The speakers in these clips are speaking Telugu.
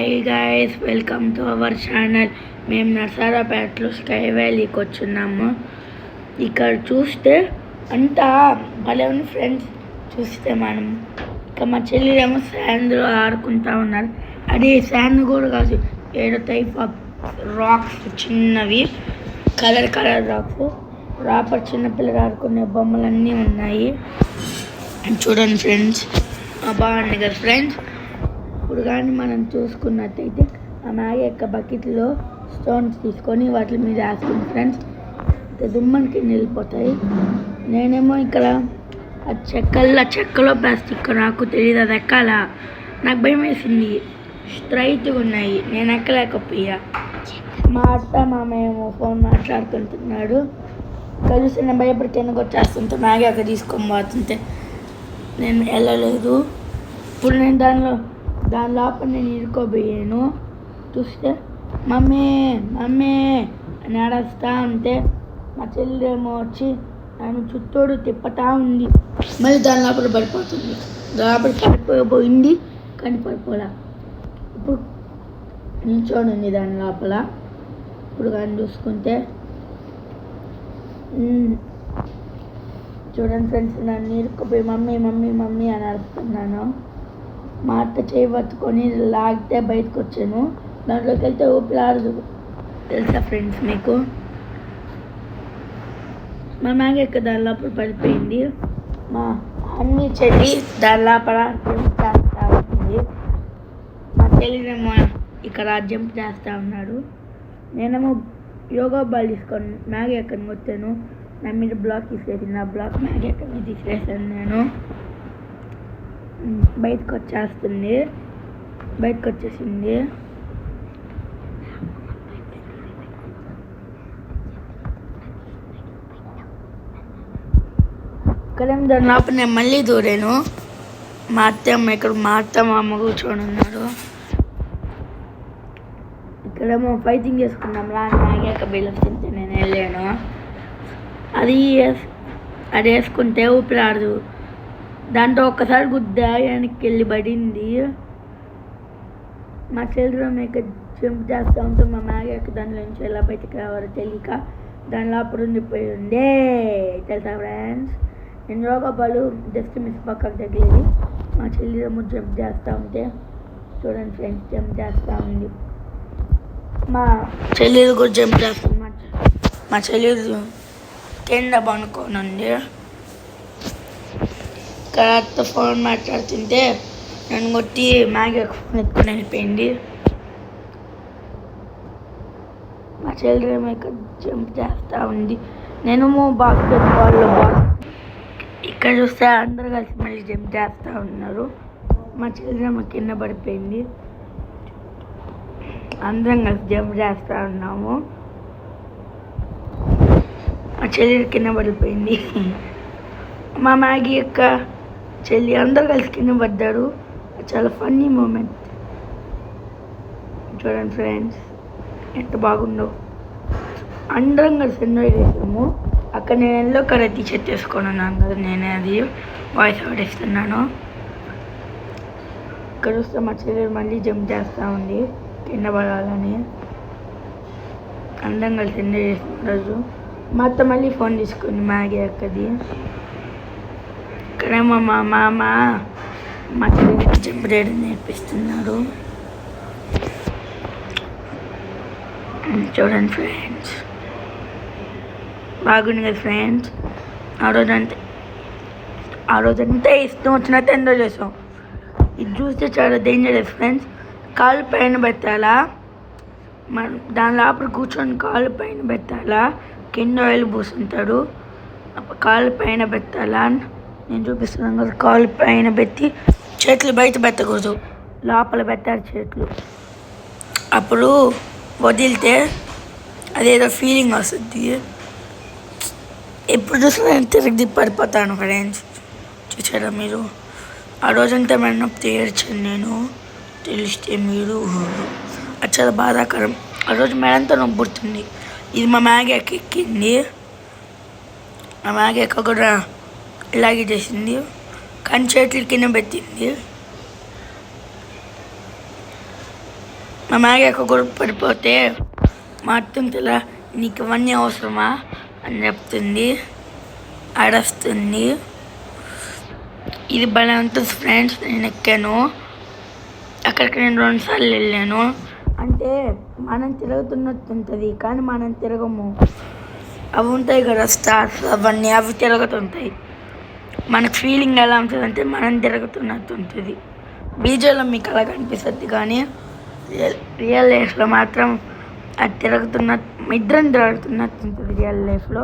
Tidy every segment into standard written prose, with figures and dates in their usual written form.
Hi guys, welcome to our channel. మేము నర్సారాపేటలో స్కై వ్యాలీకి వచ్చున్నాము. ఇక్కడ చూస్తే అంతా భలే ఉంది ఫ్రెండ్స్. చూస్తే మనం ఇక మా చెల్లిదేమో శాండ్లో ఆడుకుంటా ఉన్నారు. అది శాండ్ కూడా కాదు, ఏదో టైప్ ఆఫ్ రాక్స్, చిన్నవి కలర్ రాక్స్. రాపర్ చిన్నపిల్లలు ఆడుకునే బొమ్మలన్నీ ఉన్నాయి. చూడండి ఫ్రెండ్స్, బాగుంది కదా ఫ్రెండ్స్. ఇప్పుడు కానీ మనం చూసుకున్నట్టయితే ఆ మ్యాగీ యొక్క బకెట్లో స్టోన్స్ తీసుకొని వాటి మీద వేసుకుని ఫ్రెండ్స్ దుమ్మనికి వెళ్ళిపోతాయి. నేనేమో ఇక్కడ ఆ చెక్కలో ప్లాస్టిక్, నాకు తెలియదు అది ఎక్కాల. నాకు భయం వేసింది, స్ట్రైట్గా ఉన్నాయి, నేను ఎక్కలేకపోయా. మా అత్త మామేమో ఫోన్ మాట్లాడుకుంటున్నాడు. కలిసి నేను భయపడి కిందకు వచ్చేస్తుంటే మ్యాగీ అక్కడ తీసుకొని పోతుంటే నేను వెళ్ళలేదు. ఇప్పుడు నేను దాని లోపల నేను ఇరుకోబోయాను. చూస్తే మమ్మీ మమ్మీ అని ఆడేస్తా ఉంటే మా చెల్లెమో వచ్చి నన్ను చుట్టూడు తిప్పుతా ఉంది. మళ్ళీ దాని లోపల పడిపోతుంది. లోపల పడిపోయింది కానీ పడిపోలే. ఇప్పుడు నిల్చొని ఉంది దాని లోపల. ఇప్పుడు కానీ చూసుకుంటే చూడండి ఫ్రెండ్స్, నన్ను ఇరుక్కుపోయి మమ్మీ మమ్మీ మమ్మీ అని అడుగుతున్నాను. మా అత్త చేయి పట్టుకొని లాగితే బయటకు వచ్చాను. దాంట్లోకి వెళ్తే ఊపిరాడదు, తెలుసా ఫ్రెండ్స్ మీకు. మా మ్యాగీ ఎక్క దాని లోపల పడిపోయింది. మా అన్ని చెల్లి దాని లోపల జంప్ చేస్తూ ఉంటుంది. మా చెల్లినేమో ఇక్కడ జంప్ చేస్తూ ఉన్నాడు. నేనేమో యోగా బాల్ తీసుకొని మ్యాగీ ఎక్కడికి వచ్చాను. నా మీద బ్లాక్ తీసేసింది. నా బ్లాక్ మ్యాగీ ఎక్కడికి తీసేసాను. నేను బయటకు వచ్చేసింది. ఇక్కడ దాని లోపల నేను మళ్ళీ దూరాను. మా అత్త మామ కూర్చొని ఉన్నారు. ఇక్కడేమో ఫైటింగ్ చేసుకున్నాం. మ్యాగీ బిల్లు తింటే నేను వెళ్ళాను. అది వేసుకుంటే ఊపిరాడదు. దాంట్లో ఒక్కసారి గుద్దా వెనక్కి వెళ్ళి పడింది. మా చెల్లిలో మీకు జంప్ చేస్తూ ఉంటే మా మ్యాగీ దానిలో నుంచి ఎలా బయటకు రావాలో తెలియక దాని లోపల ఉండిపోయి ఉండే, తెలుసా ఫ్రెండ్స్. నేను యోగా బాలు జస్ట్ మిస్ పక్కకు తగిలేది. మా చెల్లిలో జంప్ చేస్తూ ఉంటే చూడండి ఫ్రెండ్స్, జంప్ చేస్తూ ఉంది. మా చెల్లెలు కూడా జంప్ చేస్తుంది. మా చెల్లెలు కింద పనుకొని ఉంది. ఇక్కడ ఫోన్ మాట్లాడుతుంటే నన్ను కొట్టి మ్యాగీ ఫోన్ ఎత్తుకొని వెళ్ళిపోయింది. మా చెల్లెలు ఇక్కడ జంప్ చేస్తూ ఉంది. నేను బాస్కెట్ బాల్ ఇక్కడ చూస్తే అందరూ కలిసి మళ్ళీ జంప్ చేస్తూ ఉన్నారు. మా చెల్లెలు కింద పడిపోయింది. అందరం కలిసి జంప్ చేస్తూ ఉన్నాము. మా చెల్లి కింద పడిపోయింది. మా మ్యాగీ యొక్క చెల్లి అందరూ కలిసి కింద పడ్డారు. చాలా ఫన్నీ మూమెంట్. చూడండి ఫ్రెండ్స్, ఎంత బాగుందో. అందరం కలిసి ఎంజాయ్ చేసాము. అక్కడ నేను ఎల్లో కలర్ టీషర్ట్ వేసుకొని ఉన్నాను కదా, నేనే అది వాయిస్ అవుట్ ఇస్తున్నాను. ఇక్కడ చూస్తే మా చెల్లి మళ్ళీ జంప్ చేస్తూ ఉంది కింద పడాలని. అందరం కలిసి ఎంజాయ్ చేసిన రోజు మా అత్త మళ్ళీ ఫోన్ తీసుకుని మ్యాగీ అక్కది. ఇక్కడేమో మా మామ మా చెల్లికి జంప్ చేయడం నేర్పిస్తున్నారు. చూడండి ఫ్రెండ్స్, బాగుంది కదా ఫ్రెండ్స్. ఆ రోజంతా ఇష్టం వచ్చినట్టు ఎంజాయ్ చేసాం. ఇది చూస్తే చాలా డేంజరస్ ఫ్రెండ్స్. కాలు పైన పెట్టాలా, మనం దాని లోపల కూర్చొని కాలు పైన పెట్టాలా. కింద ఆయిల్ పూసుంటాడు, కాలు పైన పెట్టాలా. నేను చూపిస్తున్నాను కదా, కాలు పైన పెట్టి చేతులు బయట పెట్టకూడదు, లోపల పెట్టాలి చేతులు. అప్పుడు వదిలితే అదేదో ఫీలింగ్ వస్తుంది. ఎప్పుడు చూసినా నేను తిరిగి పడిపోతాను ఫ్రెండ్స్. చూసారా మీరు? ఆ రోజంతా మెన్నప్పుడు ఏడ్చాను నేను, తెలిస్తే మీరు. అది చాలా బాధాకరం. ఆ రోజు మెడంతా నొప్పుడుతుంది. ఇది మా మ్యాగీ ఎక్కింది. మా మ్యాగీ ఎక్క కూడా ఇలాగే చేసింది, కానీ చేతులు కింద పెట్టింది. మా మ్యాగీ అక్క కూడా పడిపోతే మా అత్తుంతలా నీకు ఇవన్నీ అవసరమా అని చెప్తుంది, ఆడస్తుంది. ఇది భలే ఉంటుంది ఫ్రెండ్స్. నేను ఎక్కాను, అక్కడికి నేను 2 సార్లు వెళ్ళాను. అంటే మనం తిరుగుతున్నట్టు ఉంటుంది కానీ మనం తిరగము. అవి ఉంటాయి కదా స్టార్స్, అవన్నీ అవి తిరుగుతుంటాయి. మనకు ఫీలింగ్ ఎలా ఉంటుంది అంటే మనం తిరుగుతున్నట్టు ఉంటుంది. బీజేలో మీకు అలా కనిపిస్తుంది కానీ రియల్ లైఫ్లో మాత్రం అది ఇద్దరం తిరుగుతున్నట్టు ఉంటుంది రియల్ లైఫ్లో.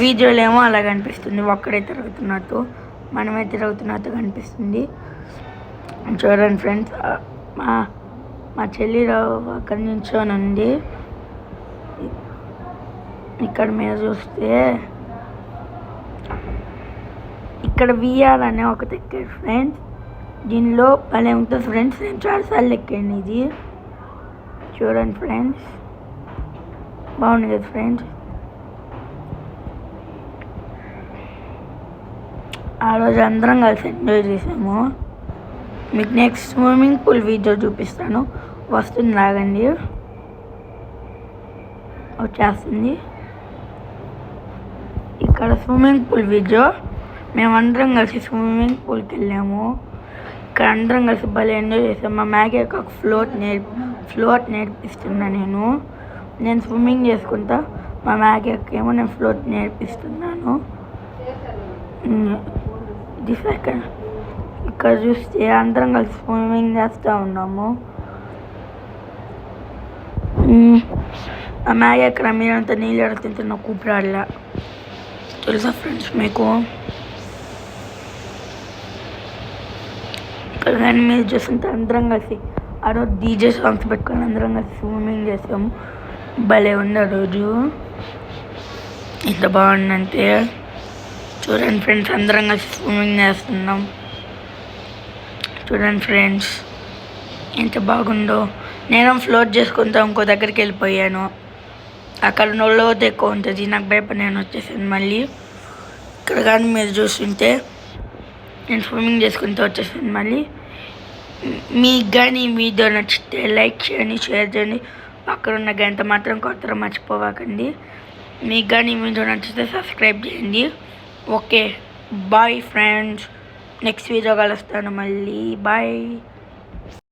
వీడియోలో ఏమో అలా కనిపిస్తుంది, ఒక్కడే తిరుగుతున్నట్టు, మనమే తిరుగుతున్నట్టు కనిపిస్తుంది. చూడండి ఫ్రెండ్స్, మా చెల్లి అక్కడి నుంచోనండి. ఇక్కడ మీరు చూస్తే ఇక్కడ విఆర్ అనే ఒకటి ఎక్కాడు ఫ్రెండ్స్. దీనిలో భలే ఉంటుంది ఫ్రెండ్స్. నేను చాలాసార్లు ఎక్కాను ఇది. చూడండి ఫ్రెండ్స్, బాగుంది కదా ఫ్రెండ్స్. ఆ రోజు అందరం కలిసి ఎంజాయ్ చేసాము. మీకు నెక్స్ట్ స్విమ్మింగ్ పూల్ వీడియో చూపిస్తాను. వస్తుంది, రాగండి, వచ్చేస్తుంది. ఇక్కడ స్విమ్మింగ్ పూల్ వీడియో. మేమందరం కలిసి స్విమ్మింగ్ పూల్కి వెళ్ళాము. ఇక్కడ అందరం కలిసి భలే ఎంజాయ్ చేసాము. మా మ్యాగీ ఒక ఫ్లోట్ నేర్పిస్తున్నా నేను స్విమ్మింగ్ చేసుకుంటా. మా మ్యాగీ ఏమో నేను ఫ్లోట్ నేర్పిస్తున్నాను. ఇది సెకండ్. ఇక్కడ చూస్తే అందరం కలిసి స్విమ్మింగ్ చేస్తూ ఉన్నాము. ఆ మ్యాగీ అక్కడ మీరంతా నీళ్ళు ఎడుతుంటే నాకు ఊపిరాడలే, తెలుసా ఫ్రెండ్స్ మీకు? ఇక్కడ కానీ మీరు చూస్తుంటే అందరం కలిసి ఆ రోజు డీజే సాంగ్స్ పెట్టుకొని అందరం కలిసి స్విమ్మింగ్ చేసాము. భలే ఉంది ఆ రోజు, ఎంత బాగుందంటే. చూడండి ఫ్రెండ్స్, అందరం కలిసి స్విమ్మింగ్ చేస్తున్నాం. చూడండి ఫ్రెండ్స్ ఎంత బాగుందో. నేను ఫ్లోట్ చేసుకుంటా ఇంకో దగ్గరికి వెళ్ళిపోయాను. అక్కడ లోతు ఎక్కువ ఉంటుంది, నాకు భయపడి నేను వచ్చేసాను మళ్ళీ. ఇక్కడ కానీ మీరు చూస్తుంటే నేను స్విమ్మింగ్ చేసుకుంటూ వచ్చేసాను మళ్ళీ. మీకు కానీ ఈ వీడియో నచ్చితే లైక్ చేయండి, షేర్ చేయండి, పక్కన ఉన్న గంట మాత్రం కొత్తగా మర్చిపోవకండి. మీకు కానీ ఈ వీడియో నచ్చితే సబ్స్క్రైబ్ చేయండి. Okay, bye friends. Next video కలుస్తాను మళ్ళీ. బాయ్.